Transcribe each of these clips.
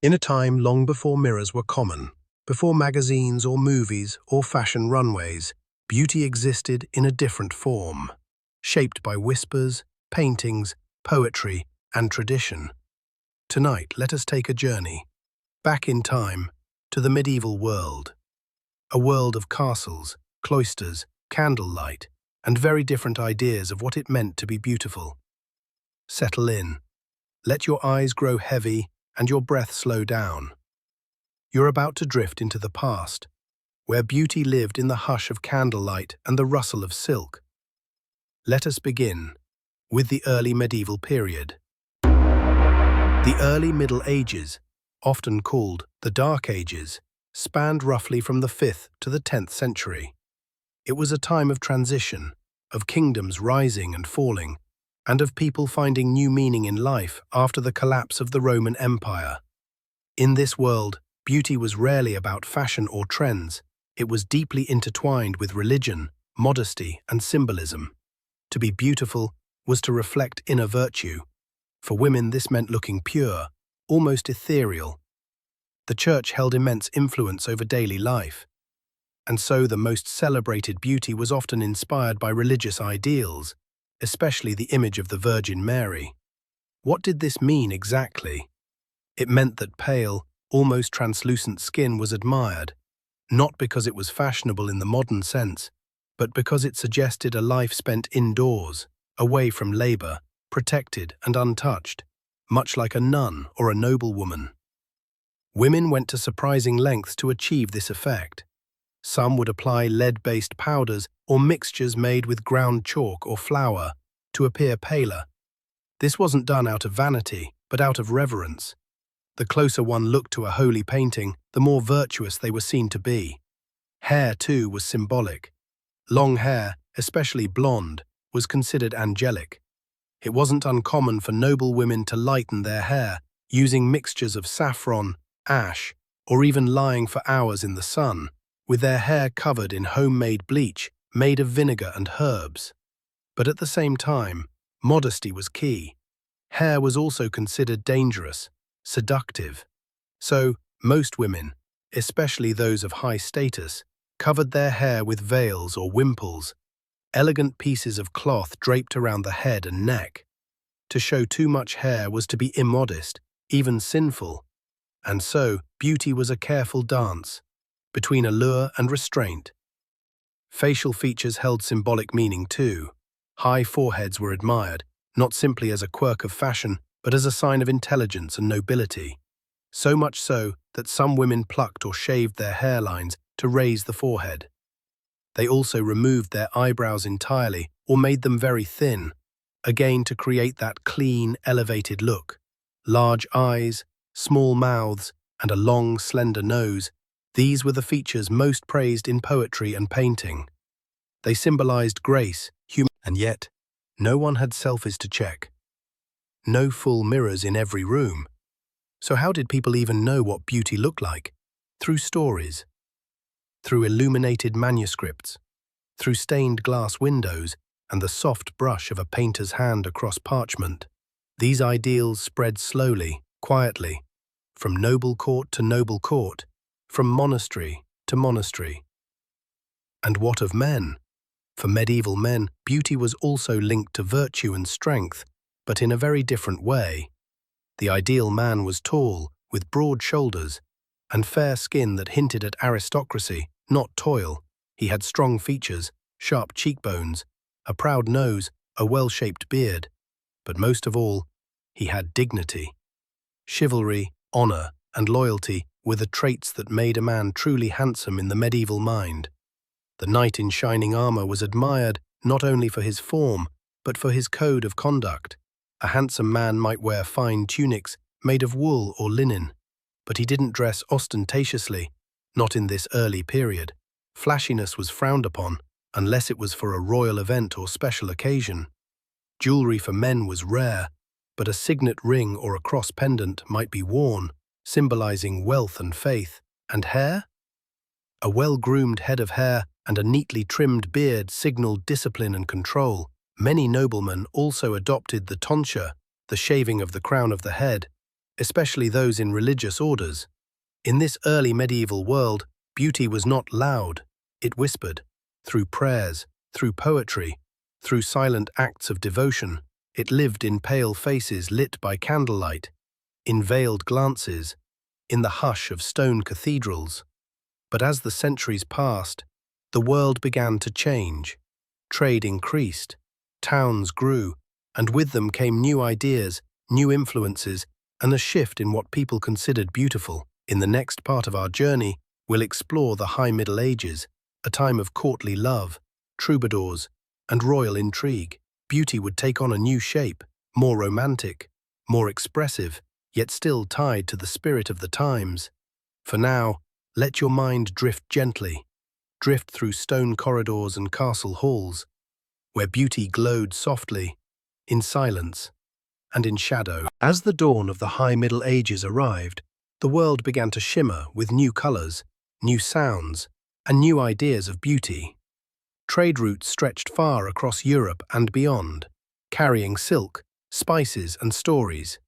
In a time long before mirrors were common, before magazines or movies or fashion runways, beauty existed in a different form, shaped by whispers, paintings, poetry, and tradition. Tonight, let us take a journey, back in time, to the medieval world. A world of castles, cloisters, candlelight, and very different ideas of what it meant to be beautiful. Settle in. Let your eyes grow heavy and your breath slow down. You're about to drift into the past, where beauty lived in the hush of candlelight and the rustle of silk. Let us begin with the early medieval period. The early Middle Ages, often called the Dark Ages, spanned roughly from the 5th to the 10th century. It was a time of transition, of kingdoms rising and falling, and of people finding new meaning in life after the collapse of the Roman Empire. In this world, beauty was rarely about fashion or trends. It was deeply intertwined with religion, modesty, and symbolism. To be beautiful was to reflect inner virtue. For women, this meant looking pure, almost ethereal. The church held immense influence over daily life, and so the most celebrated beauty was often inspired by religious ideals, especially the image of the Virgin Mary. What did this mean exactly? It meant that pale, almost translucent skin was admired, not because it was fashionable in the modern sense, but because it suggested a life spent indoors, away from labor, protected and untouched, much like a nun or a noblewoman. Women went to surprising lengths to achieve this effect. Some would apply lead-based powders or mixtures made with ground chalk or flour to appear paler. This wasn't done out of vanity, but out of reverence. The closer one looked to a holy painting, the more virtuous they were seen to be. Hair, too, was symbolic. Long hair, especially blonde, was considered angelic. It wasn't uncommon for noble women to lighten their hair, using mixtures of saffron, ash, or even lying for hours in the sun, with their hair covered in homemade bleach made of vinegar and herbs. But at the same time, modesty was key. Hair was also considered dangerous, seductive. So, most women, especially those of high status, covered their hair with veils or wimples, elegant pieces of cloth draped around the head and neck. To show too much hair was to be immodest, even sinful. And so, beauty was a careful dance between allure and restraint. Facial features held symbolic meaning too. High foreheads were admired, not simply as a quirk of fashion, but as a sign of intelligence and nobility. So much so that some women plucked or shaved their hairlines to raise the forehead. They also removed their eyebrows entirely or made them very thin, again to create that clean, elevated look. Large eyes, small mouths, and a long, slender nose, these were the features most praised in poetry and painting. They symbolized grace, and yet, no one had selfies to check. No full mirrors in every room. So how did people even know what beauty looked like? Through stories, through illuminated manuscripts, through stained glass windows, and the soft brush of a painter's hand across parchment. These ideals spread slowly, quietly, from noble court to noble court, from monastery to monastery. And what of men? For medieval men, beauty was also linked to virtue and strength, but in a very different way. The ideal man was tall, with broad shoulders, and fair skin that hinted at aristocracy, not toil. He had strong features, sharp cheekbones, a proud nose, a well-shaped beard, but most of all, he had dignity. Chivalry, honor, and loyalty were the traits that made a man truly handsome in the medieval mind. The knight in shining armor was admired not only for his form, but for his code of conduct. A handsome man might wear fine tunics made of wool or linen, but he didn't dress ostentatiously, not in this early period. Flashiness was frowned upon, unless it was for a royal event or special occasion. Jewelry for men was rare, but a signet ring or a cross pendant might be worn, symbolizing wealth and faith. And hair? A well-groomed head of hair and a neatly trimmed beard signaled discipline and control. Many noblemen also adopted the tonsure, the shaving of the crown of the head, especially those in religious orders. In this early medieval world, beauty was not loud, it whispered. Through prayers, through poetry, through silent acts of devotion, it lived in pale faces lit by candlelight, in veiled glances, in the hush of stone cathedrals. But as the centuries passed, the world began to change. Trade increased, towns grew, and with them came new ideas, new influences, and a shift in what people considered beautiful. In the next part of our journey, we'll explore the High Middle Ages, a time of courtly love, troubadours, and royal intrigue. Beauty would take on a new shape, more romantic, more expressive, yet still tied to the spirit of the times. For now, let your mind drift gently, drift through stone corridors and castle halls, where beauty glowed softly, in silence, and in shadow. As the dawn of the High Middle Ages arrived, the world began to shimmer with new colors, new sounds, and new ideas of beauty. Trade routes stretched far across Europe and beyond, carrying silk, spices, and stories.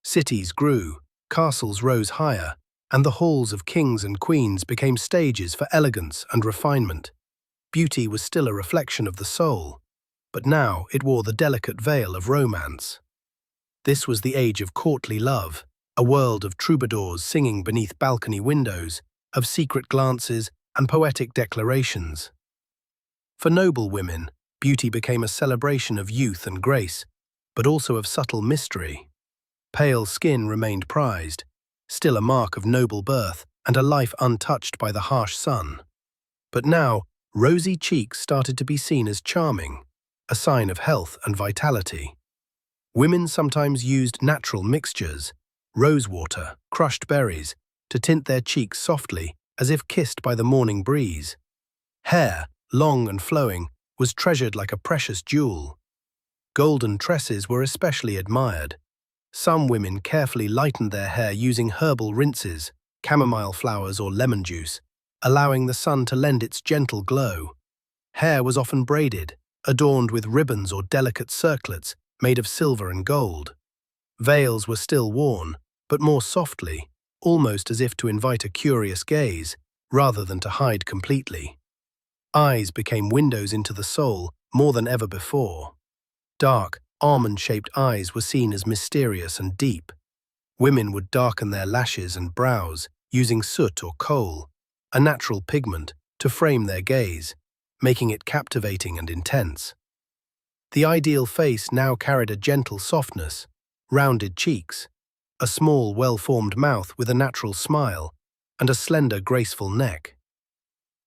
Cities grew, castles rose higher, and the halls of kings and queens became stages for elegance and refinement. Beauty was still a reflection of the soul, but now it wore the delicate veil of romance. This was the age of courtly love, a world of troubadours singing beneath balcony windows, of secret glances and poetic declarations. For noble women, beauty became a celebration of youth and grace, but also of subtle mystery. Pale skin remained prized, still a mark of noble birth and a life untouched by the harsh sun. But now, rosy cheeks started to be seen as charming, a sign of health and vitality. Women sometimes used natural mixtures, rosewater, crushed berries, to tint their cheeks softly, as if kissed by the morning breeze. Hair, long and flowing, was treasured like a precious jewel. Golden tresses were especially admired. Some women carefully lightened their hair using herbal rinses, chamomile flowers or lemon juice, allowing the sun to lend its gentle glow. Hair was often braided, adorned with ribbons or delicate circlets made of silver and gold. Veils were still worn, but more softly, almost as if to invite a curious gaze, rather than to hide completely. Eyes became windows into the soul more than ever before. Dark, almond-shaped eyes were seen as mysterious and deep. Women would darken their lashes and brows using soot or kohl, a natural pigment, to frame their gaze, making it captivating and intense. The ideal face now carried a gentle softness, rounded cheeks, a small, well-formed mouth with a natural smile, and a slender, graceful neck.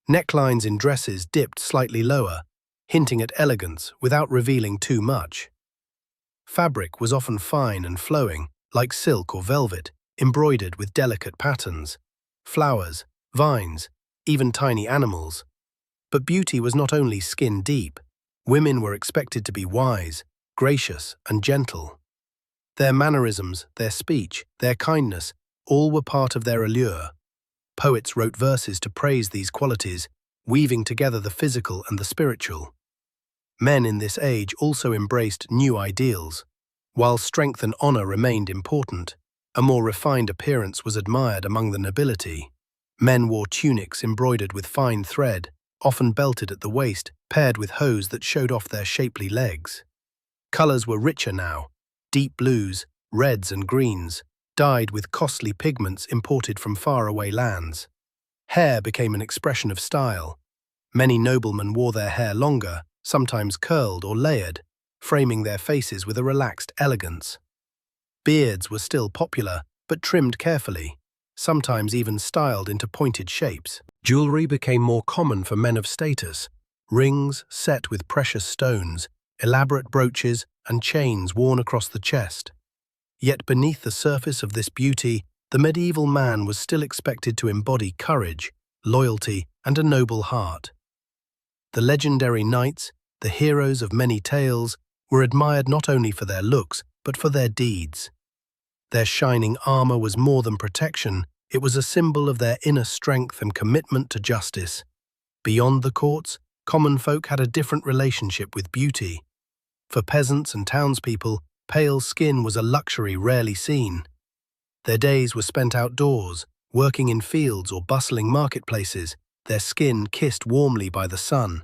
Necklines in dresses dipped slightly lower, hinting at elegance without revealing too much. Fabric was often fine and flowing, like silk or velvet, embroidered with delicate patterns, flowers, vines, even tiny animals. But beauty was not only skin-deep. Women were expected to be wise, gracious, and gentle. Their mannerisms, their speech, their kindness, all were part of their allure. Poets wrote verses to praise these qualities, weaving together the physical and the spiritual. Men in this age also embraced new ideals. While strength and honor remained important, a more refined appearance was admired among the nobility. Men wore tunics embroidered with fine thread, often belted at the waist, paired with hose that showed off their shapely legs. Colors were richer now, deep blues, reds and greens, dyed with costly pigments imported from faraway lands. Hair became an expression of style. Many noblemen wore their hair longer, sometimes curled or layered, framing their faces with a relaxed elegance. Beards were still popular, but trimmed carefully, sometimes even styled into pointed shapes. Jewelry became more common for men of status. Rings set with precious stones, elaborate brooches, and chains worn across the chest. Yet beneath the surface of this beauty, the medieval man was still expected to embody courage, loyalty, and a noble heart. The legendary knights, the heroes of many tales, were admired not only for their looks, but for their deeds. Their shining armor was more than protection, it was a symbol of their inner strength and commitment to justice. Beyond the courts, common folk had a different relationship with beauty. For peasants and townspeople, pale skin was a luxury rarely seen. Their days were spent outdoors, working in fields or bustling marketplaces, their skin kissed warmly by the sun.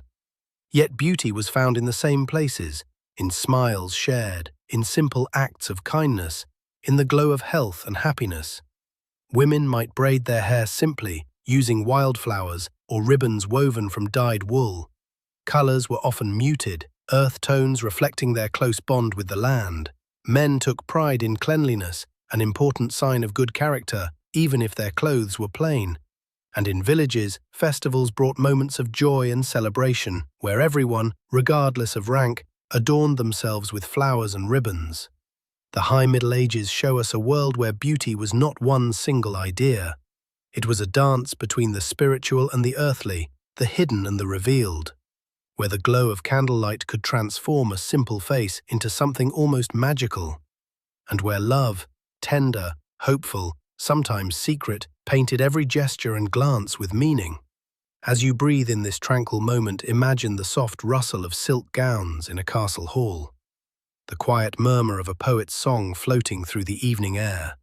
Yet beauty was found in the same places, in smiles shared, in simple acts of kindness, in the glow of health and happiness. Women might braid their hair simply, using wildflowers or ribbons woven from dyed wool. Colors were often muted, earth tones reflecting their close bond with the land. Men took pride in cleanliness, an important sign of good character, even if their clothes were plain. And in villages, festivals brought moments of joy and celebration, where everyone, regardless of rank, adorned themselves with flowers and ribbons. The High Middle Ages show us a world where beauty was not one single idea. It was a dance between the spiritual and the earthly, the hidden and the revealed, where the glow of candlelight could transform a simple face into something almost magical, and where love, tender, hopeful, sometimes secret, painted every gesture and glance with meaning. As you breathe in this tranquil moment, imagine the soft rustle of silk gowns in a castle hall, the quiet murmur of a poet's song floating through the evening air.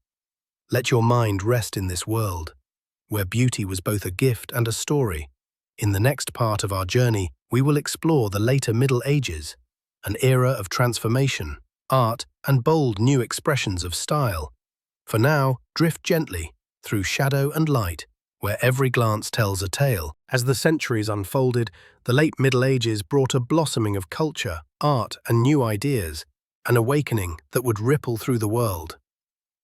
Let your mind rest in this world, where beauty was both a gift and a story. In the next part of our journey, we will explore the later Middle Ages, an era of transformation, art, and bold new expressions of style. For now, drift gently through shadow and light, where every glance tells a tale. As the centuries unfolded, the late Middle Ages brought a blossoming of culture, art, and new ideas, an awakening that would ripple through the world.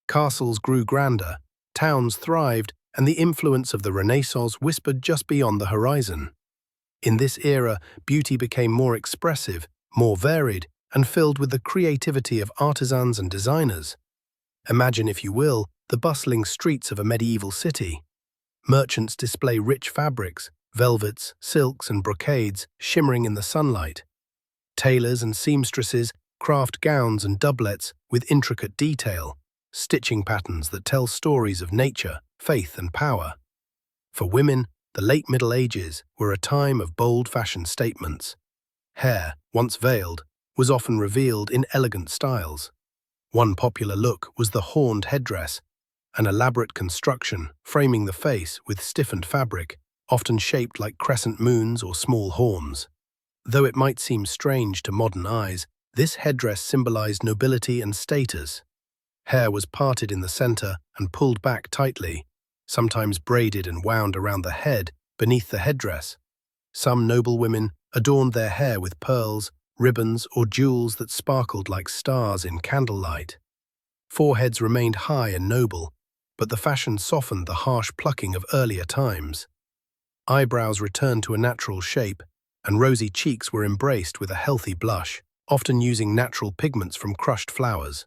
Castles grew grander, towns thrived, and the influence of the Renaissance whispered just beyond the horizon. In this era, beauty became more expressive, more varied, and filled with the creativity of artisans and designers. Imagine, if you will, the bustling streets of a medieval city. Merchants display rich fabrics, velvets, silks, and brocades shimmering in the sunlight. Tailors and seamstresses craft gowns and doublets with intricate detail, stitching patterns that tell stories of nature, faith, and power. For women, the late Middle Ages were a time of bold fashion statements. Hair, once veiled, was often revealed in elegant styles. One popular look was the horned headdress, an elaborate construction framing the face with stiffened fabric, often shaped like crescent moons or small horns. Though it might seem strange to modern eyes, this headdress symbolized nobility and status. Hair was parted in the center and pulled back tightly, sometimes braided and wound around the head beneath the headdress. Some noblewomen adorned their hair with pearls, ribbons, or jewels that sparkled like stars in candlelight. Foreheads remained high and noble, but the fashion softened the harsh plucking of earlier times. Eyebrows returned to a natural shape, and rosy cheeks were embraced with a healthy blush, often using natural pigments from crushed flowers.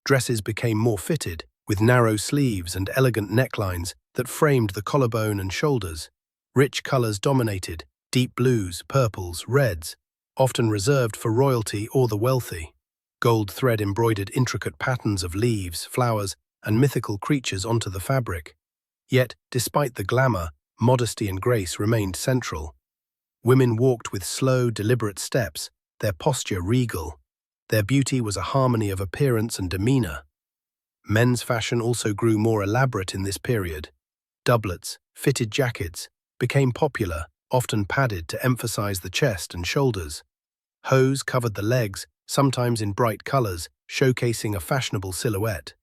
Dresses became more fitted, with narrow sleeves and elegant necklines that framed the collarbone and shoulders. Rich colors dominated, deep blues, purples, reds, often reserved for royalty or the wealthy. Gold thread embroidered intricate patterns of leaves, flowers, and mythical creatures onto the fabric. Yet, despite the glamour, modesty and grace remained central. Women walked with slow, deliberate steps, their posture regal. Their beauty was a harmony of appearance and demeanor. Men's fashion also grew more elaborate in this period. Doublets, fitted jackets, became popular, often padded to emphasize the chest and shoulders. Hose covered the legs, sometimes in bright colors, showcasing a fashionable silhouette.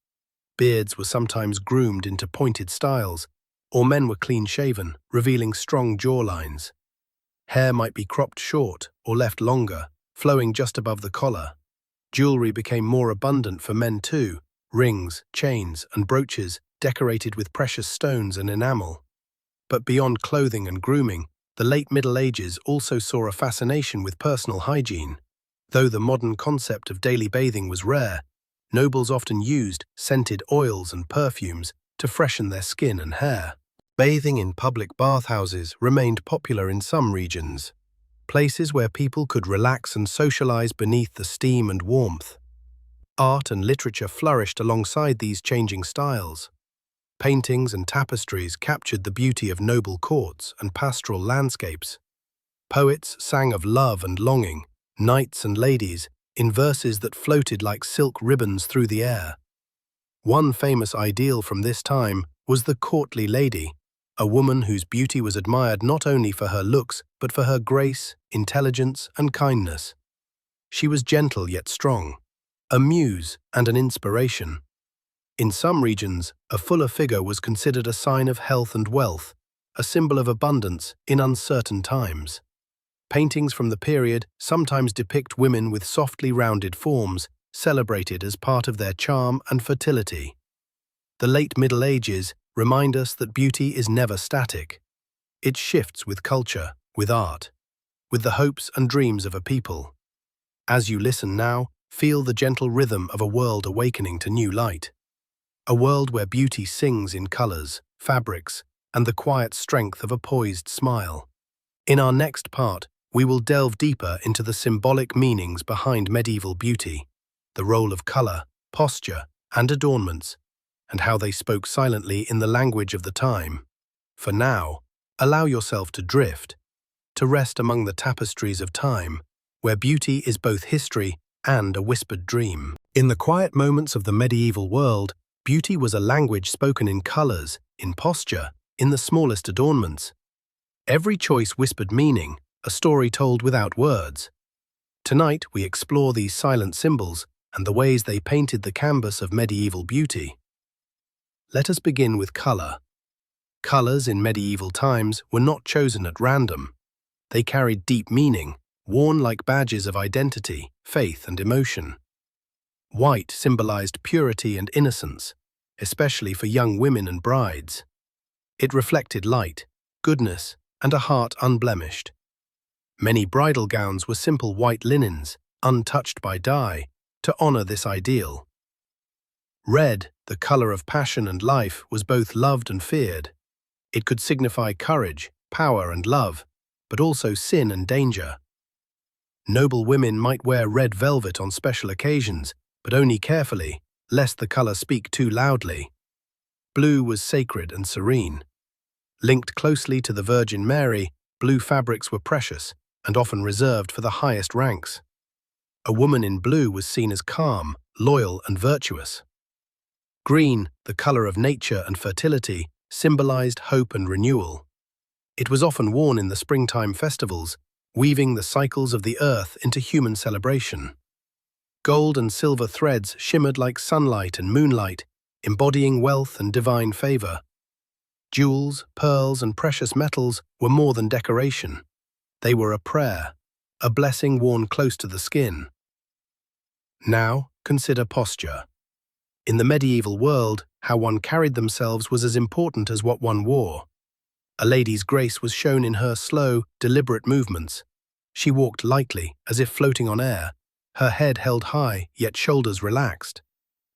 Beards were sometimes groomed into pointed styles, or men were clean-shaven, revealing strong jawlines. Hair might be cropped short or left longer, flowing just above the collar. Jewelry became more abundant for men too, rings, chains, and brooches decorated with precious stones and enamel. But beyond clothing and grooming, the late Middle Ages also saw a fascination with personal hygiene. Though the modern concept of daily bathing was rare, nobles often used scented oils and perfumes to freshen their skin and hair. Bathing in public bathhouses remained popular in some regions, places where people could relax and socialize beneath the steam and warmth. Art and literature flourished alongside these changing styles. Paintings and tapestries captured the beauty of noble courts and pastoral landscapes. Poets sang of love and longing, knights and ladies, in verses that floated like silk ribbons through the air. One famous ideal from this time was the courtly lady, a woman whose beauty was admired not only for her looks but for her grace, intelligence, and kindness. She was gentle yet strong, a muse and an inspiration. In some regions, a fuller figure was considered a sign of health and wealth, a symbol of abundance in uncertain times. Paintings from the period sometimes depict women with softly rounded forms, celebrated as part of their charm and fertility. The late Middle Ages remind us that beauty is never static. It shifts with culture, with art, with the hopes and dreams of a people. As you listen now, feel the gentle rhythm of a world awakening to new light. A world where beauty sings in colors, fabrics, and the quiet strength of a poised smile. In our next part, we will delve deeper into the symbolic meanings behind medieval beauty, the role of color, posture, and adornments, and how they spoke silently in the language of the time. For now, allow yourself to drift, to rest among the tapestries of time, where beauty is both history and a whispered dream. In the quiet moments of the medieval world, beauty was a language spoken in colors, in posture, in the smallest adornments. Every choice whispered meaning, a story told without words. Tonight we explore these silent symbols and the ways they painted the canvas of medieval beauty. Let us begin with color. Colors in medieval times were not chosen at random. They carried deep meaning, worn like badges of identity, faith, and emotion. White symbolized purity and innocence, especially for young women and brides. It reflected light, goodness, and a heart unblemished. Many bridal gowns were simple white linens, untouched by dye, to honor this ideal. Red, the color of passion and life, was both loved and feared. It could signify courage, power, and love, but also sin and danger. Noble women might wear red velvet on special occasions, but only carefully, lest the color speak too loudly. Blue was sacred and serene. Linked closely to the Virgin Mary, blue fabrics were precious and often reserved for the highest ranks. A woman in blue was seen as calm, loyal, and virtuous. Green, the color of nature and fertility, symbolized hope and renewal. It was often worn in the springtime festivals, weaving the cycles of the earth into human celebration. Gold and silver threads shimmered like sunlight and moonlight, embodying wealth and divine favor. Jewels, pearls, and precious metals were more than decoration. They were a prayer, a blessing worn close to the skin. Now, consider posture. In the medieval world, how one carried themselves was as important as what one wore. A lady's grace was shown in her slow, deliberate movements. She walked lightly, as if floating on air, her head held high, yet shoulders relaxed.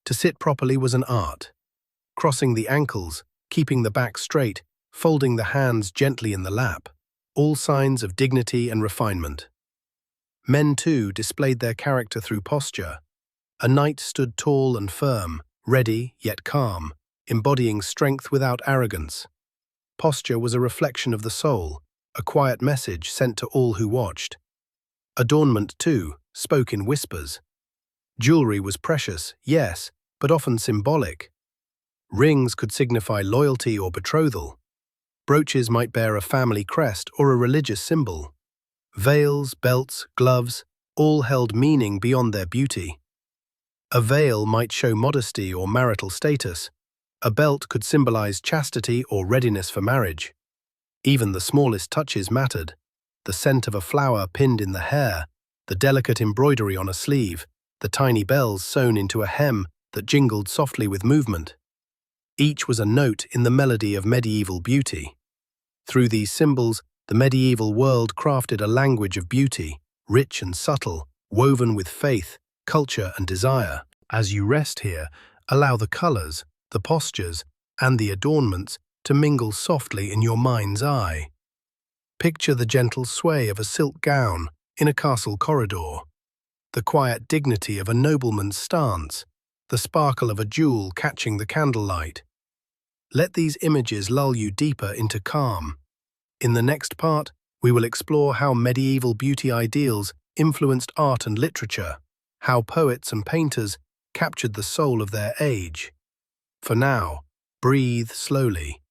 To sit properly was an art. Crossing the ankles, keeping the back straight, folding the hands gently in the lap, all signs of dignity and refinement. Men, too, displayed their character through posture. A knight stood tall and firm, ready yet calm, embodying strength without arrogance. Posture was a reflection of the soul, a quiet message sent to all who watched. Adornment, too, spoke in whispers. Jewelry was precious, yes, but often symbolic. Rings could signify loyalty or betrothal. Brooches might bear a family crest or a religious symbol. Veils, belts, gloves, all held meaning beyond their beauty. A veil might show modesty or marital status. A belt could symbolize chastity or readiness for marriage. Even the smallest touches mattered. The scent of a flower pinned in the hair, the delicate embroidery on a sleeve, the tiny bells sewn into a hem that jingled softly with movement. Each was a note in the melody of medieval beauty. Through these symbols, the medieval world crafted a language of beauty, rich and subtle, woven with faith, culture, and desire. As you rest here, allow the colors, the postures, and the adornments to mingle softly in your mind's eye. Picture the gentle sway of a silk gown in a castle corridor, the quiet dignity of a nobleman's stance, the sparkle of a jewel catching the candlelight. Let these images lull you deeper into calm. In the next part, we will explore how medieval beauty ideals influenced art and literature, how poets and painters captured the soul of their age, For now, breathe slowly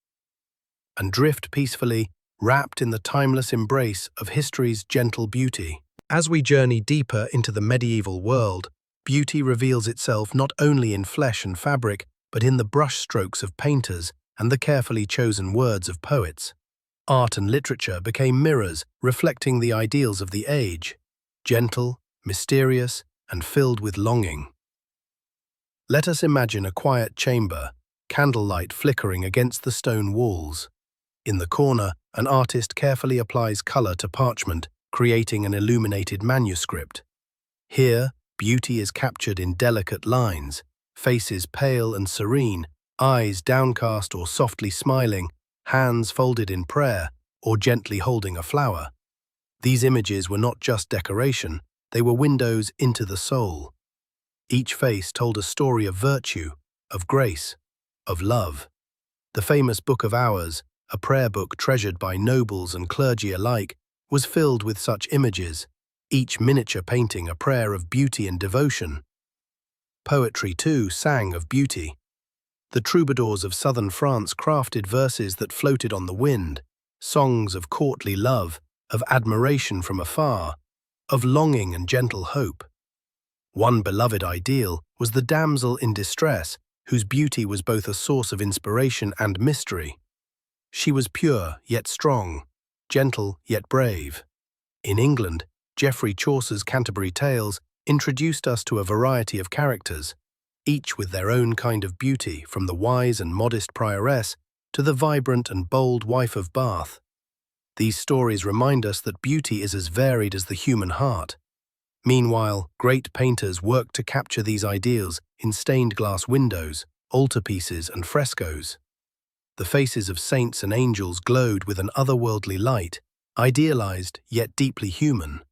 and drift peacefully, wrapped in the timeless embrace of history's gentle beauty. As we journey deeper into the medieval world, beauty reveals itself not only in flesh and fabric, but in the brushstrokes of painters and the carefully chosen words of poets. Art and literature became mirrors reflecting the ideals of the age, gentle, mysterious, and filled with longing. Let us imagine a quiet chamber, candlelight flickering against the stone walls. In the corner, an artist carefully applies color to parchment, creating an illuminated manuscript. Here, beauty is captured in delicate lines, faces pale and serene, eyes downcast or softly smiling, hands folded in prayer, or gently holding a flower. These images were not just decoration, they were windows into the soul. Each face told a story of virtue, of grace, of love. The famous Book of Hours, a prayer book treasured by nobles and clergy alike, was filled with such images, each miniature painting a prayer of beauty and devotion. Poetry, too, sang of beauty. The troubadours of southern France crafted verses that floated on the wind, songs of courtly love, of admiration from afar, of longing and gentle hope. One beloved ideal was the damsel in distress, whose beauty was both a source of inspiration and mystery. She was pure yet strong, gentle yet brave. In England, Geoffrey Chaucer's Canterbury Tales introduced us to a variety of characters, each with their own kind of beauty, from the wise and modest prioress to the vibrant and bold wife of Bath. These stories remind us that beauty is as varied as the human heart. Meanwhile, great painters worked to capture these ideals in stained glass windows, altarpieces, and frescoes. The faces of saints and angels glowed with an otherworldly light, idealized yet deeply human.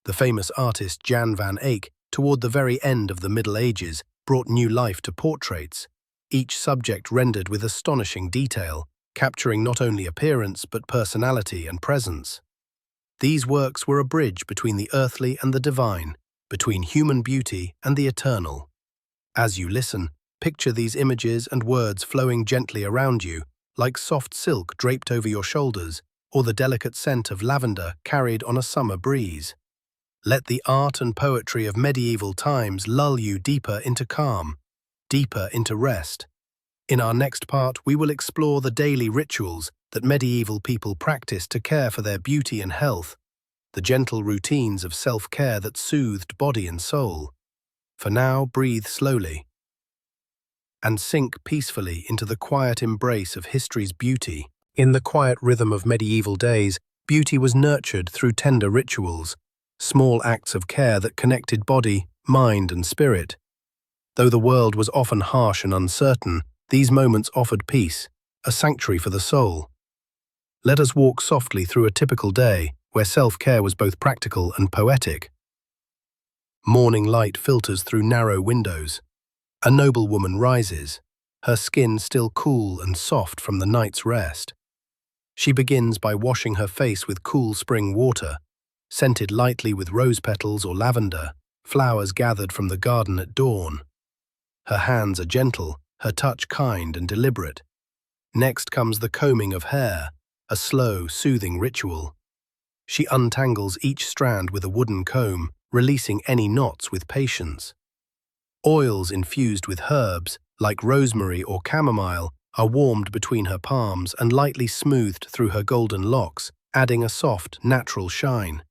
The famous artist Jan van Eyck, toward the very end of the Middle Ages, brought new life to portraits, each subject rendered with astonishing detail, capturing not only appearance but personality and presence. These works were a bridge between the earthly and the divine, between human beauty and the eternal. As you listen, picture these images and words flowing gently around you, like soft silk draped over your shoulders, or the delicate scent of lavender carried on a summer breeze. Let the art and poetry of medieval times lull you deeper into calm, deeper into rest. In our next part, we will explore the daily rituals that medieval people practiced to care for their beauty and health, the gentle routines of self-care that soothed body and soul. For now, breathe slowly and sink peacefully into the quiet embrace of history's beauty. In the quiet rhythm of medieval days, beauty was nurtured through tender rituals, small acts of care that connected body, mind, and spirit. Though the world was often harsh and uncertain, these moments offered peace, a sanctuary for the soul. Let us walk softly through a typical day where self-care was both practical and poetic. Morning light filters through narrow windows. A noble woman rises, her skin still cool and soft from the night's rest. She begins by washing her face with cool spring water, scented lightly with rose petals or lavender, flowers gathered from the garden at dawn. Her hands are gentle, her touch kind and deliberate. Next comes the combing of hair, a slow, soothing ritual. She untangles each strand with a wooden comb, releasing any knots with patience. Oils infused with herbs, like rosemary or chamomile, are warmed between her palms and lightly smoothed through her golden locks, adding a soft, natural shine.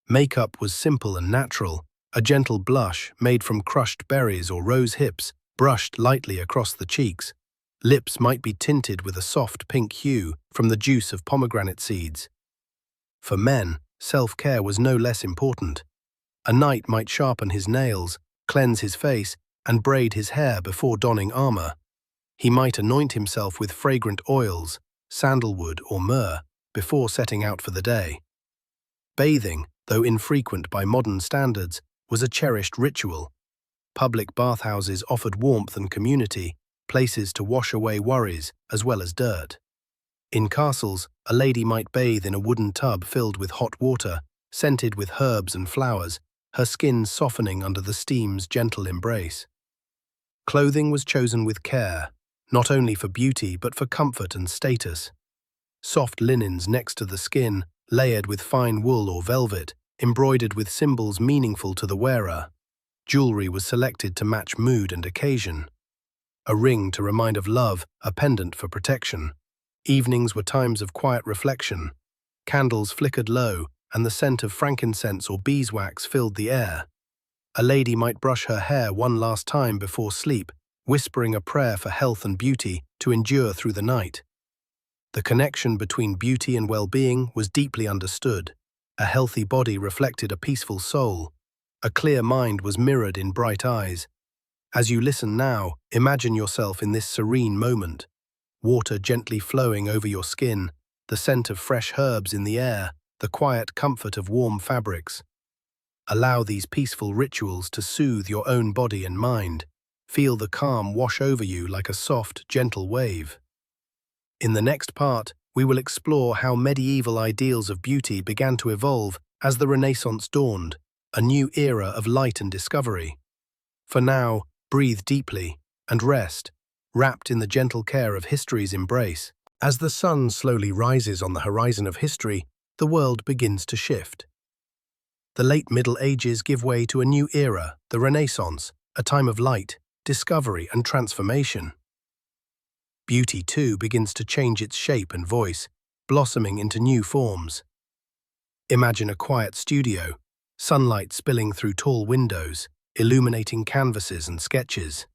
Makeup was simple and natural, a gentle blush made from crushed berries or rose hips, brushed lightly across the cheeks. Lips might be tinted with a soft pink hue from the juice of pomegranate seeds. For men, self-care was no less important. A knight might sharpen his nails, cleanse his face, and braid his hair before donning armor. He might anoint himself with fragrant oils, sandalwood or myrrh, before setting out for the day. Bathing, though infrequent by modern standards, was a cherished ritual. Public bathhouses offered warmth and community, places to wash away worries as well as dirt. In castles, a lady might bathe in a wooden tub filled with hot water, scented with herbs and flowers, her skin softening under the steam's gentle embrace. Clothing was chosen with care, not only for beauty but for comfort and status. Soft linens next to the skin, layered with fine wool or velvet, embroidered with symbols meaningful to the wearer. Jewelry was selected to match mood and occasion. A ring to remind of love, a pendant for protection. Evenings were times of quiet reflection. Candles flickered low, and the scent of frankincense or beeswax filled the air. A lady might brush her hair one last time before sleep, whispering a prayer for health and beauty to endure through the night. The connection between beauty and well-being was deeply understood. A healthy body reflected a peaceful soul. A clear mind was mirrored in bright eyes. As you listen now, imagine yourself in this serene moment. Water gently flowing over your skin, the scent of fresh herbs in the air, the quiet comfort of warm fabrics. Allow these peaceful rituals to soothe your own body and mind. Feel the calm wash over you like a soft, gentle wave. In the next part, we will explore how medieval ideals of beauty began to evolve as the Renaissance dawned, a new era of light and discovery. For now, breathe deeply and rest, wrapped in the gentle care of history's embrace. As the sun slowly rises on the horizon of history, the world begins to shift. The late Middle Ages give way to a new era, the Renaissance, a time of light, discovery, and transformation. Beauty, too, begins to change its shape and voice, blossoming into new forms. Imagine a quiet studio, sunlight spilling through tall windows, illuminating canvases and sketches.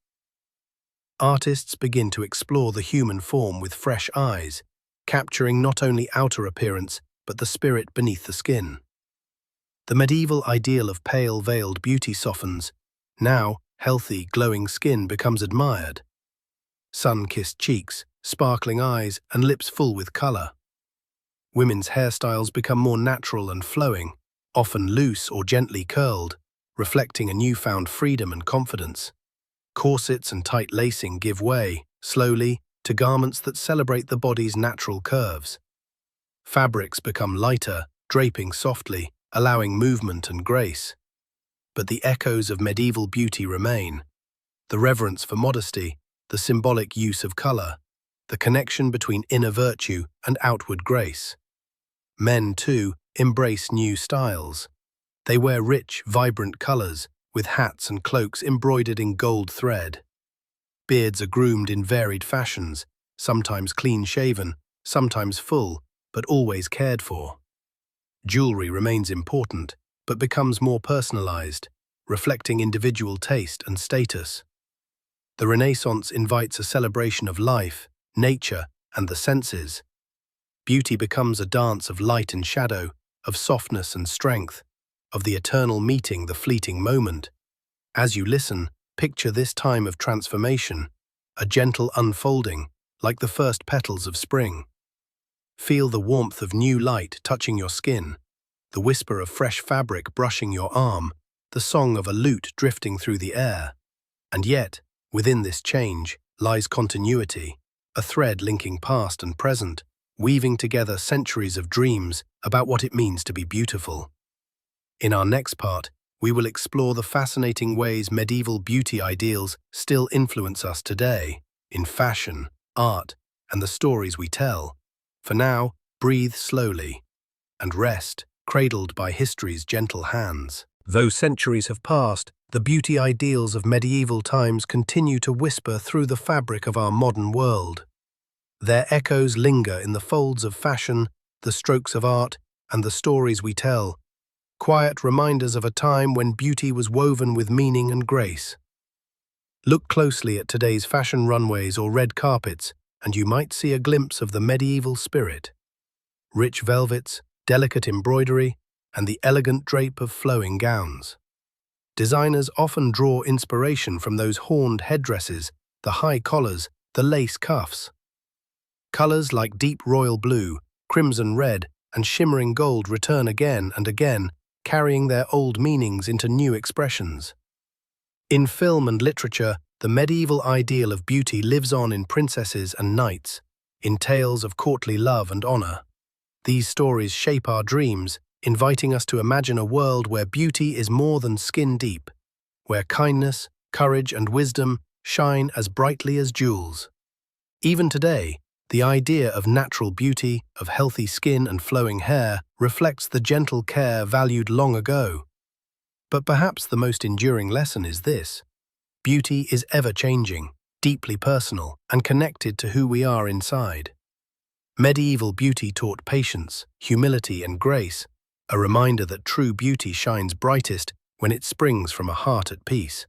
Artists begin to explore the human form with fresh eyes, capturing not only outer appearance but the spirit beneath the skin. The medieval ideal of pale, veiled beauty softens. Now, healthy, glowing skin becomes admired. Sun-kissed cheeks, sparkling eyes, and lips full with color. Women's hairstyles become more natural and flowing, often loose or gently curled, reflecting a newfound freedom and confidence. Corsets and tight lacing give way, slowly, to garments that celebrate the body's natural curves. Fabrics become lighter, draping softly, allowing movement and grace. But the echoes of medieval beauty remain. The reverence for modesty, the symbolic use of color, the connection between inner virtue and outward grace. Men, too, embrace new styles. They wear rich, vibrant colors, with hats and cloaks embroidered in gold thread. Beards are groomed in varied fashions, sometimes clean-shaven, sometimes full, but always cared for. Jewelry remains important, but becomes more personalized, reflecting individual taste and status. The Renaissance invites a celebration of life, nature, and the senses. Beauty becomes a dance of light and shadow, of softness and strength, of the eternal meeting the fleeting moment. As you listen, picture this time of transformation, a gentle unfolding, like the first petals of spring. Feel the warmth of new light touching your skin, the whisper of fresh fabric brushing your arm, the song of a lute drifting through the air. And yet, within this change lies continuity, a thread linking past and present, weaving together centuries of dreams about what it means to be beautiful. In our next part, we will explore the fascinating ways medieval beauty ideals still influence us today, in fashion, art, and the stories we tell. For now, breathe slowly and rest, cradled by history's gentle hands. Though centuries have passed, the beauty ideals of medieval times continue to whisper through the fabric of our modern world. Their echoes linger in the folds of fashion, the strokes of art, and the stories we tell, quiet reminders of a time when beauty was woven with meaning and grace. Look closely at today's fashion runways or red carpets, and you might see a glimpse of the medieval spirit. Rich velvets, delicate embroidery, and the elegant drape of flowing gowns. Designers often draw inspiration from those horned headdresses, the high collars, the lace cuffs. Colors like deep royal blue, crimson red, and shimmering gold return again and again, carrying their old meanings into new expressions. In film and literature, the medieval ideal of beauty lives on in princesses and knights, in tales of courtly love and honor. These stories shape our dreams, inviting us to imagine a world where beauty is more than skin deep, where kindness, courage, and wisdom shine as brightly as jewels. Even today, the idea of natural beauty, of healthy skin and flowing hair, reflects the gentle care valued long ago. But perhaps the most enduring lesson is this: beauty is ever-changing, deeply personal, and connected to who we are inside. Medieval beauty taught patience, humility, and grace, a reminder that true beauty shines brightest when it springs from a heart at peace.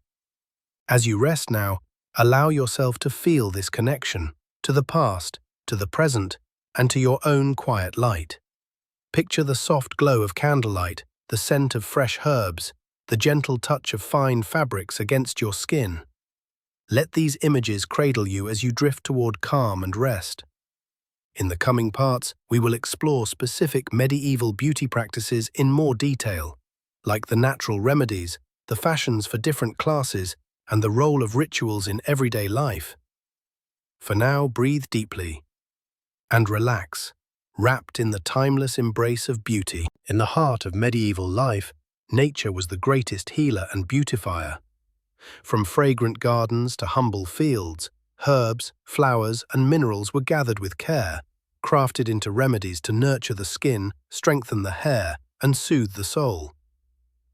As you rest now, allow yourself to feel this connection to the past, to the present, and to your own quiet light. Picture the soft glow of candlelight, the scent of fresh herbs, the gentle touch of fine fabrics against your skin. Let these images cradle you as you drift toward calm and rest. In the coming parts, we will explore specific medieval beauty practices in more detail, like the natural remedies, the fashions for different classes, and the role of rituals in everyday life. For now, breathe deeply and relax, wrapped in the timeless embrace of beauty. In the heart of medieval life, nature was the greatest healer and beautifier. From fragrant gardens to humble fields, herbs, flowers, and minerals were gathered with care, crafted into remedies to nurture the skin, strengthen the hair, and soothe the soul.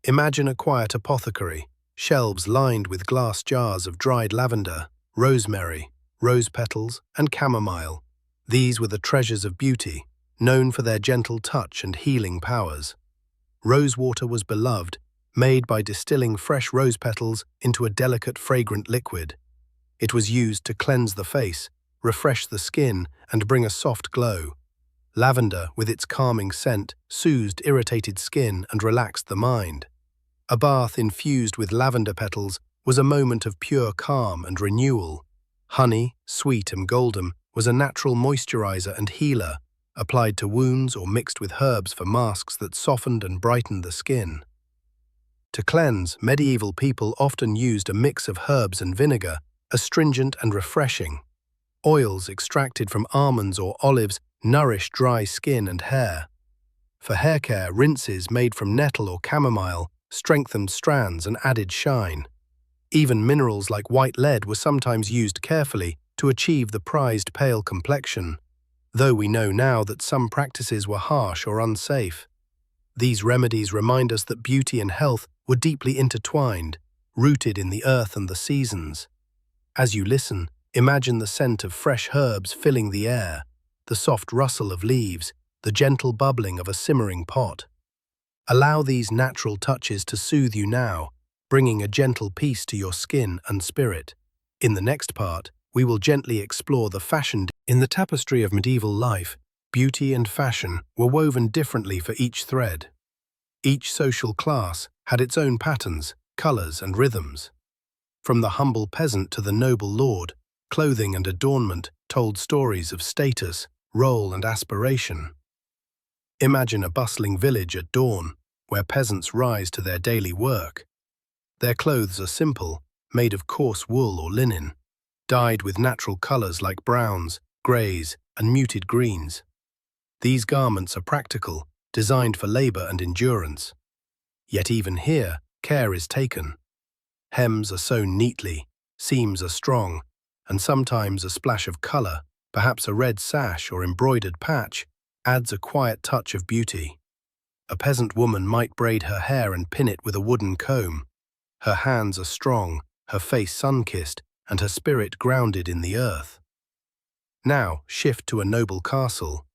Imagine a quiet apothecary, shelves lined with glass jars of dried lavender, rosemary, rose petals, and chamomile. These were the treasures of beauty, known for their gentle touch and healing powers. Rosewater was beloved, made by distilling fresh rose petals into a delicate, fragrant liquid. It was used to cleanse the face, refresh the skin, and bring a soft glow. Lavender, with its calming scent, soothed irritated skin and relaxed the mind. A bath infused with lavender petals was a moment of pure calm and renewal. Honey, sweet and golden, was a natural moisturizer and healer, applied to wounds or mixed with herbs for masks that softened and brightened the skin. To cleanse, medieval people often used a mix of herbs and vinegar, astringent and refreshing. Oils extracted from almonds or olives nourished dry skin and hair. For hair care, rinses made from nettle or chamomile strengthened strands and added shine. Even minerals like white lead were sometimes used carefully to achieve the prized pale complexion, though we know now that some practices were harsh or unsafe. These remedies remind us that beauty and health were deeply intertwined, rooted in the earth and the seasons. As you listen, imagine the scent of fresh herbs filling the air, the soft rustle of leaves, the gentle bubbling of a simmering pot. Allow these natural touches to soothe you now, bringing a gentle peace to your skin and spirit. In the next part, we will gently explore the fashion. In the tapestry of medieval life, beauty and fashion were woven differently for each thread. Each social class had its own patterns, colors, and rhythms. From the humble peasant to the noble lord, clothing and adornment told stories of status, role, and aspiration. Imagine a bustling village at dawn, where peasants rise to their daily work. Their clothes are simple, made of coarse wool or linen, dyed with natural colors like browns, grays, and muted greens. These garments are practical, designed for labor and endurance. Yet even here, care is taken. Hems are sewn neatly, seams are strong, and sometimes a splash of color, perhaps a red sash or embroidered patch, adds a quiet touch of beauty. A peasant woman might braid her hair and pin it with a wooden comb. Her hands are strong, her face sun-kissed, and her spirit grounded in the earth. Now, shift to a noble castle.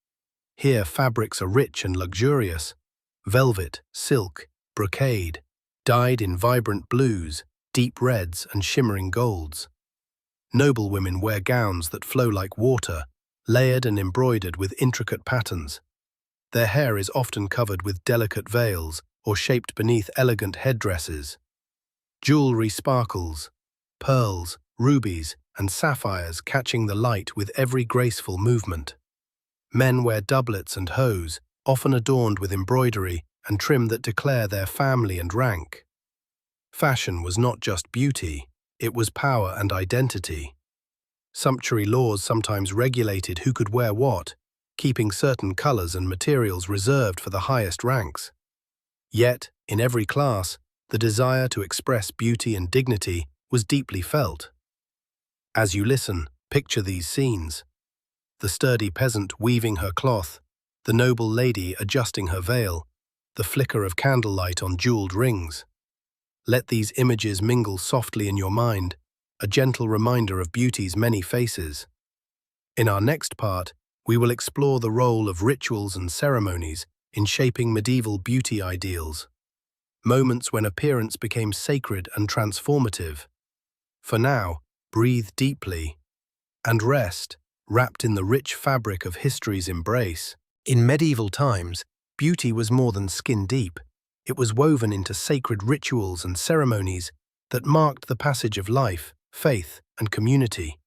Here fabrics are rich and luxurious, velvet, silk, brocade, dyed in vibrant blues, deep reds, and shimmering golds. Noble women wear gowns that flow like water, layered and embroidered with intricate patterns. Their hair is often covered with delicate veils or shaped beneath elegant headdresses. Jewelry sparkles, pearls, rubies, and sapphires catching the light with every graceful movement. Men wear doublets and hose, often adorned with embroidery and trim that declare their family and rank. Fashion was not just beauty, it was power and identity. Sumptuary laws sometimes regulated who could wear what, keeping certain colors and materials reserved for the highest ranks. Yet, in every class, the desire to express beauty and dignity was deeply felt. As you listen, picture these scenes: the sturdy peasant weaving her cloth, the noble lady adjusting her veil, the flicker of candlelight on jeweled rings. Let these images mingle softly in your mind, a gentle reminder of beauty's many faces. In our next part, we will explore the role of rituals and ceremonies in shaping medieval beauty ideals, moments when appearance became sacred and transformative. For now, breathe deeply and rest, wrapped in the rich fabric of history's embrace. In medieval times, beauty was more than skin-deep. It was woven into sacred rituals and ceremonies that marked the passage of life, faith, and community.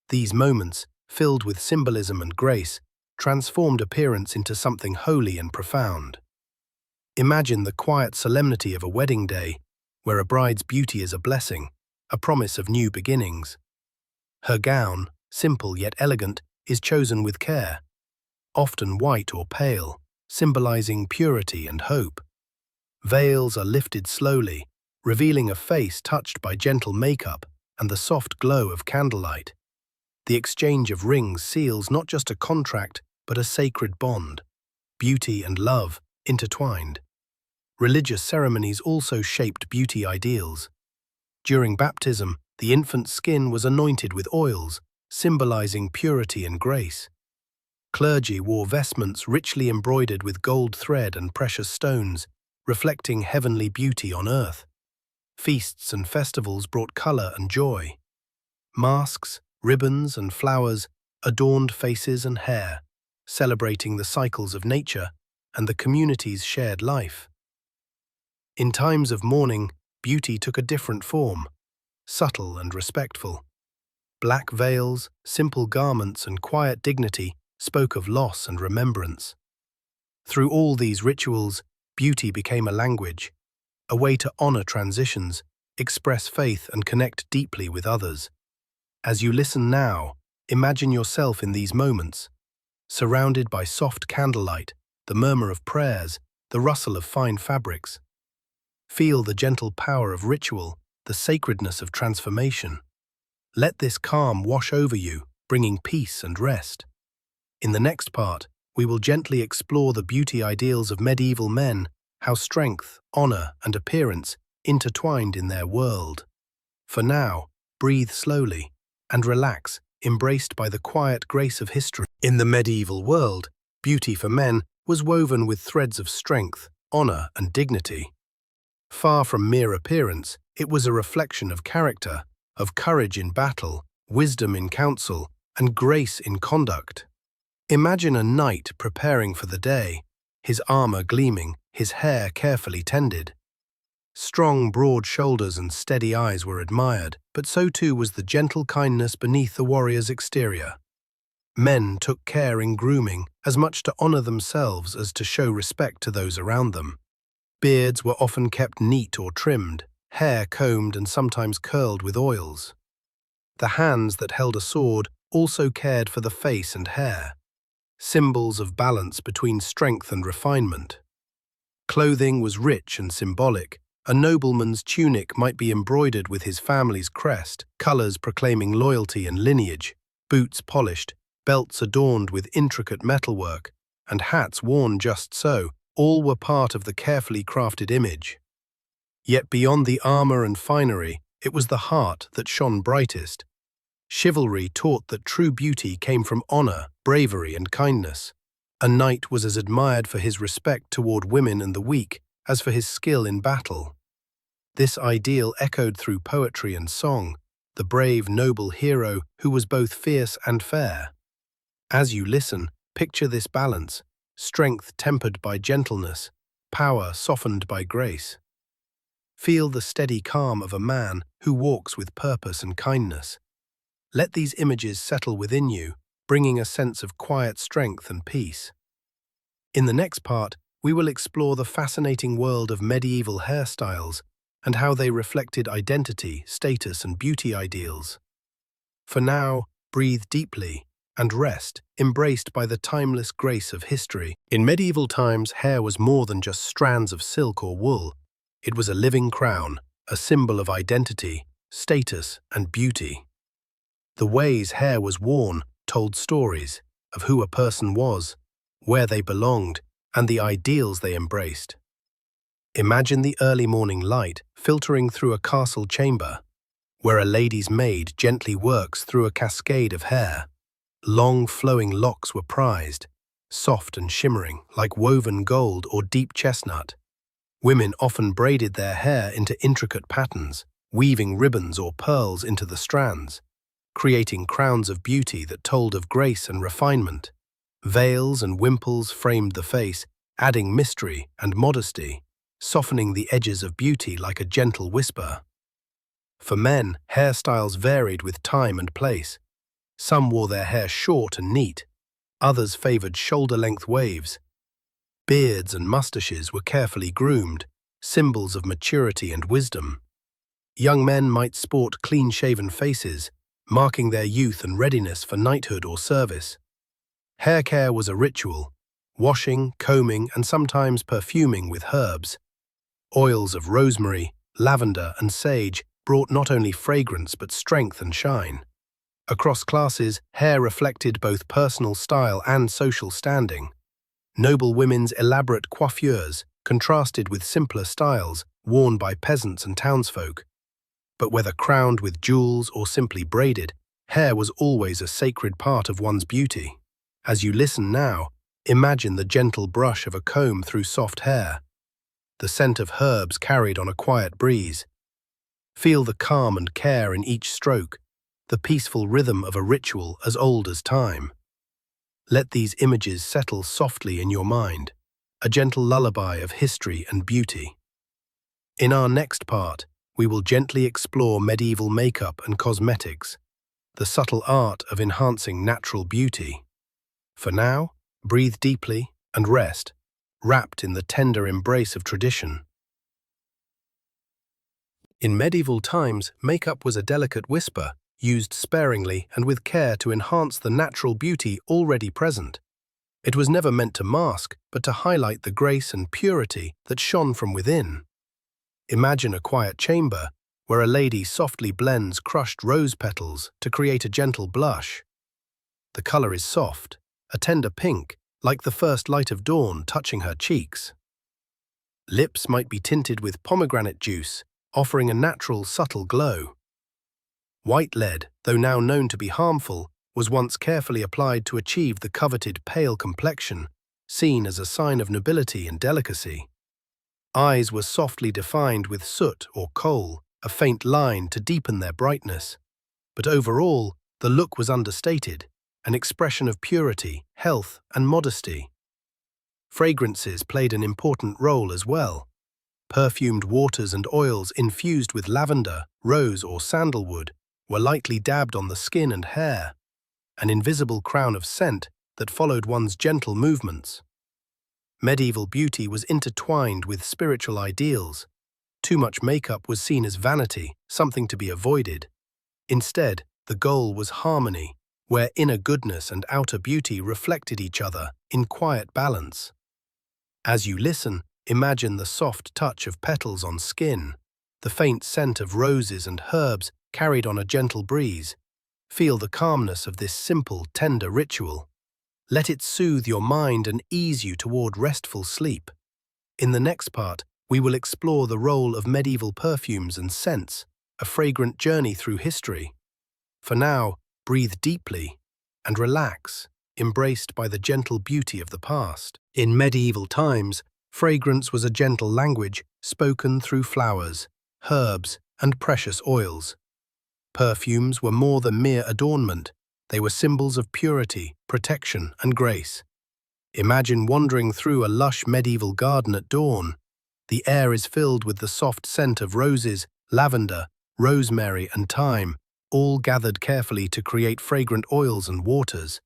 These moments, filled with symbolism and grace, transformed appearance into something holy and profound. Imagine the quiet solemnity of a wedding day, where a bride's beauty is a blessing, a promise of new beginnings. Her gown, simple yet elegant, is chosen with care, often white or pale, symbolizing purity and hope. Veils are lifted slowly, revealing a face touched by gentle makeup and the soft glow of candlelight. The exchange of rings seals not just a contract, but a sacred bond, beauty and love intertwined. Religious ceremonies also shaped beauty ideals. During baptism, the infant's skin was anointed with oils, symbolizing purity and grace. Clergy wore vestments richly embroidered with gold thread and precious stones, reflecting heavenly beauty on earth. Feasts and festivals brought color and joy. Masks, ribbons, and flowers adorned faces and hair, celebrating the cycles of nature and the community's shared life. In times of mourning, beauty took a different form, subtle and respectful. Black veils, simple garments, and quiet dignity spoke of loss and remembrance. Through all these rituals, beauty became a language, a way to honor transitions, express faith, and connect deeply with others. As you listen now, imagine yourself in these moments, surrounded by soft candlelight, the murmur of prayers, the rustle of fine fabrics. Feel the gentle power of ritual, the sacredness of transformation. Let this calm wash over you, bringing peace and rest. In the next part, we will gently explore the beauty ideals of medieval men, how strength, honor, and appearance intertwined in their world. For now, breathe slowly and relax, embraced by the quiet grace of history. In the medieval world, beauty for men was woven with threads of strength, honor, and dignity. Far from mere appearance, it was a reflection of character, of courage in battle, wisdom in counsel, and grace in conduct. Imagine a knight preparing for the day, his armor gleaming, his hair carefully tended. Strong, broad shoulders and steady eyes were admired, but so too was the gentle kindness beneath the warrior's exterior. Men took care in grooming, as much to honor themselves as to show respect to those around them. Beards were often kept neat or trimmed, hair combed and sometimes curled with oils. The hands that held a sword also cared for the face and hair, symbols of balance between strength and refinement. Clothing was rich and symbolic. A nobleman's tunic might be embroidered with his family's crest, colors proclaiming loyalty and lineage, boots polished, belts adorned with intricate metalwork, and hats worn just so. All were part of the carefully crafted image. Yet beyond the armor and finery, it was the heart that shone brightest. Chivalry taught that true beauty came from honor, bravery, and kindness. A knight was as admired for his respect toward women and the weak as for his skill in battle. This ideal echoed through poetry and song, the brave, noble hero who was both fierce and fair. As you listen, picture this balance: strength tempered by gentleness, power softened by grace. Feel the steady calm of a man who walks with purpose and kindness. Let these images settle within you, bringing a sense of quiet strength and peace. In the next part, we will explore the fascinating world of medieval hairstyles and how they reflected identity, status, and beauty ideals. For now, breathe deeply and rest, embraced by the timeless grace of history. In medieval times, hair was more than just strands of silk or wool. It was a living crown, a symbol of identity, status, and beauty. The ways hair was worn told stories of who a person was, where they belonged, and the ideals they embraced. Imagine the early morning light filtering through a castle chamber, where a lady's maid gently works through a cascade of hair. Long flowing locks were prized, soft and shimmering like woven gold or deep chestnut. Women often braided their hair into intricate patterns, weaving ribbons or pearls into the strands, creating crowns of beauty that told of grace and refinement. Veils and wimples framed the face, adding mystery and modesty, softening the edges of beauty like a gentle whisper. For men, hairstyles varied with time and place. Some wore their hair short and neat, others favored shoulder-length waves. Beards and mustaches were carefully groomed, symbols of maturity and wisdom. Young men might sport clean-shaven faces, marking their youth and readiness for knighthood or service. Hair care was a ritual, washing, combing, and sometimes perfuming with herbs. Oils of rosemary, lavender, and sage brought not only fragrance but strength and shine. Across classes, hair reflected both personal style and social standing. Noble women's elaborate coiffures contrasted with simpler styles worn by peasants and townsfolk. But whether crowned with jewels or simply braided, hair was always a sacred part of one's beauty. As you listen now, imagine the gentle brush of a comb through soft hair, the scent of herbs carried on a quiet breeze. Feel the calm and care in each stroke, the peaceful rhythm of a ritual as old as time. Let these images settle softly in your mind, a gentle lullaby of history and beauty. In our next part, we will gently explore medieval makeup and cosmetics, the subtle art of enhancing natural beauty. For now, breathe deeply and rest, wrapped in the tender embrace of tradition. In medieval times, makeup was a delicate whisper, used sparingly and with care to enhance the natural beauty already present. It was never meant to mask, but to highlight the grace and purity that shone from within. Imagine a quiet chamber where a lady softly blends crushed rose petals to create a gentle blush. The color is soft, a tender pink, like the first light of dawn touching her cheeks. Lips might be tinted with pomegranate juice, offering a natural, subtle glow. White lead, though now known to be harmful, was once carefully applied to achieve the coveted pale complexion, seen as a sign of nobility and delicacy. Eyes were softly defined with soot or kohl, a faint line to deepen their brightness. But overall, the look was understated, an expression of purity, health, and modesty. Fragrances played an important role as well. Perfumed waters and oils infused with lavender, rose, or sandalwood were lightly dabbed on the skin and hair, an invisible crown of scent that followed one's gentle movements. Medieval beauty was intertwined with spiritual ideals. Too much makeup was seen as vanity, something to be avoided. Instead, the goal was harmony, where inner goodness and outer beauty reflected each other in quiet balance. As you listen, imagine the soft touch of petals on skin, the faint scent of roses and herbs carried on a gentle breeze. Feel the calmness of this simple, tender ritual. Let it soothe your mind and ease you toward restful sleep. In the next part, we will explore the role of medieval perfumes and scents, a fragrant journey through history. For now, breathe deeply and relax, embraced by the gentle beauty of the past. In medieval times, fragrance was a gentle language spoken through flowers, herbs, and precious oils. Perfumes were more than mere adornment. They were symbols of purity, protection, and grace. Imagine wandering through a lush medieval garden at dawn. The air is filled with the soft scent of roses, lavender, rosemary, and thyme, all gathered carefully to create fragrant oils and waters.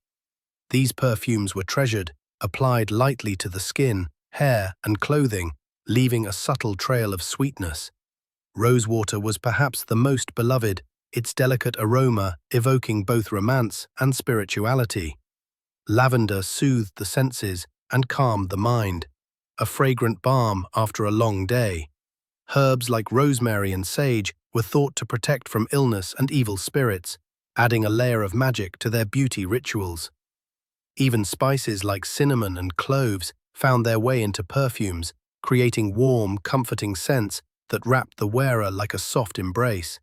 These perfumes were treasured, applied lightly to the skin, hair, and clothing, leaving a subtle trail of sweetness. Rosewater was perhaps the most beloved, its delicate aroma evoking both romance and spirituality. Lavender soothed the senses and calmed the mind, a fragrant balm after a long day. Herbs like rosemary and sage were thought to protect from illness and evil spirits, adding a layer of magic to their beauty rituals. Even spices like cinnamon and cloves found their way into perfumes, creating warm, comforting scents that wrapped the wearer like a soft embrace.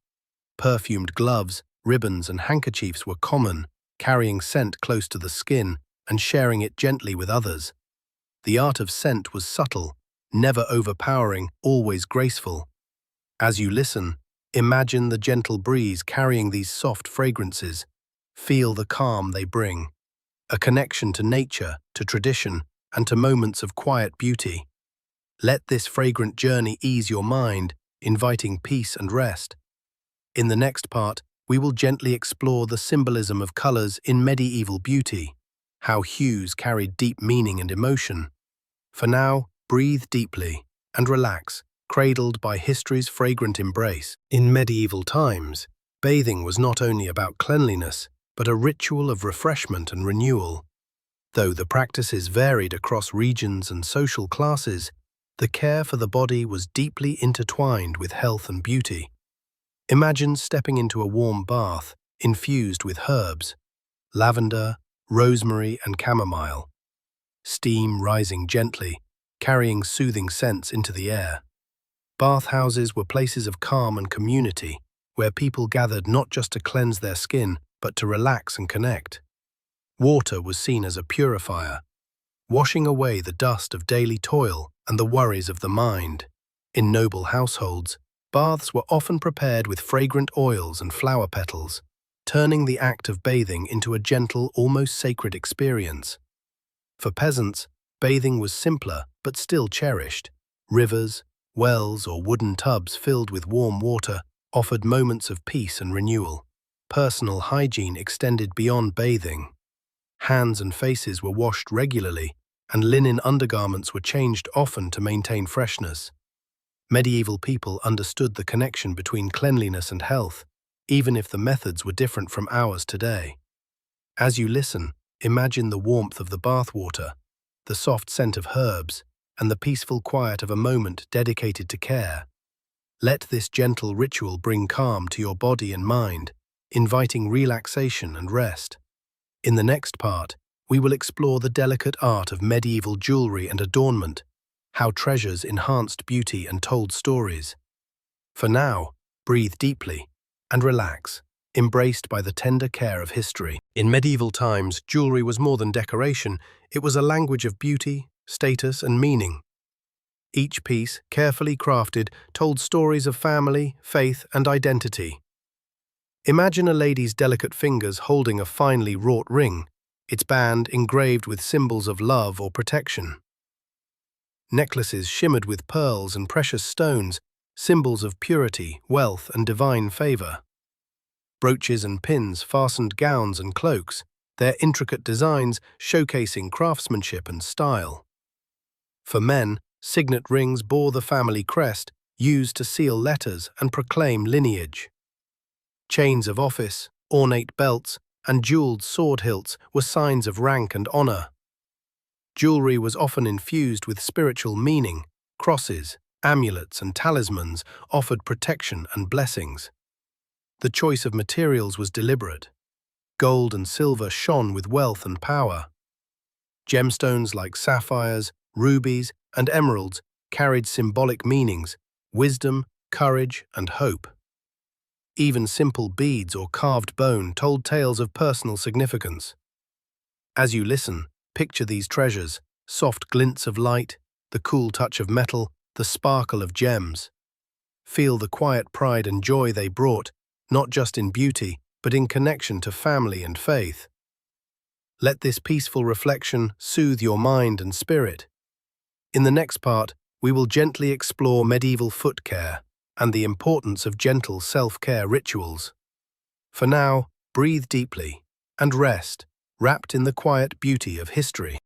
Perfumed gloves, ribbons, and handkerchiefs were common, carrying scent close to the skin and sharing it gently with others. The art of scent was subtle, never overpowering, always graceful. As you listen, imagine the gentle breeze carrying these soft fragrances. Feel the calm they bring, a connection to nature, to tradition, and to moments of quiet beauty. Let this fragrant journey ease your mind, inviting peace and rest. In the next part, we will gently explore the symbolism of colors in medieval beauty, how hues carried deep meaning and emotion. For now, breathe deeply and relax, cradled by history's fragrant embrace. In medieval times, bathing was not only about cleanliness, but a ritual of refreshment and renewal. Though the practices varied across regions and social classes, the care for the body was deeply intertwined with health and beauty. Imagine stepping into a warm bath infused with herbs, lavender, rosemary, and chamomile. Steam rising gently, carrying soothing scents into the air. Bathhouses were places of calm and community, where people gathered not just to cleanse their skin, but to relax and connect. Water was seen as a purifier, washing away the dust of daily toil and the worries of the mind. In noble households, baths were often prepared with fragrant oils and flower petals, turning the act of bathing into a gentle, almost sacred experience. For peasants, bathing was simpler but still cherished. Rivers, wells, or wooden tubs filled with warm water offered moments of peace and renewal. Personal hygiene extended beyond bathing. Hands and faces were washed regularly, and linen undergarments were changed often to maintain freshness. Medieval people understood the connection between cleanliness and health, even if the methods were different from ours today. As you listen, imagine the warmth of the bath water, the soft scent of herbs, and the peaceful quiet of a moment dedicated to care. Let this gentle ritual bring calm to your body and mind, inviting relaxation and rest. In the next part, we will explore the delicate art of medieval jewelry and adornment, how treasures enhanced beauty and told stories. For now, breathe deeply and relax, embraced by the tender care of history. In medieval times, jewelry was more than decoration, it was a language of beauty, status, and meaning. Each piece, carefully crafted, told stories of family, faith, and identity. Imagine a lady's delicate fingers holding a finely wrought ring, its band engraved with symbols of love or protection. Necklaces shimmered with pearls and precious stones, symbols of purity, wealth, and divine favor. Brooches and pins fastened gowns and cloaks, their intricate designs showcasing craftsmanship and style. For men, signet rings bore the family crest, used to seal letters and proclaim lineage. Chains of office, ornate belts, and jeweled sword hilts were signs of rank and honor. Jewelry was often infused with spiritual meaning. Crosses, amulets, and talismans offered protection and blessings. The choice of materials was deliberate. Gold and silver shone with wealth and power. Gemstones like sapphires, rubies, and emeralds carried symbolic meanings, wisdom, courage, and hope. Even simple beads or carved bone told tales of personal significance. As you listen, picture these treasures, soft glints of light, the cool touch of metal, the sparkle of gems. Feel the quiet pride and joy they brought, not just in beauty, but in connection to family and faith. Let this peaceful reflection soothe your mind and spirit. In the next part, we will gently explore medieval foot care and the importance of gentle self-care rituals. For now, breathe deeply and rest, wrapped in the quiet beauty of history.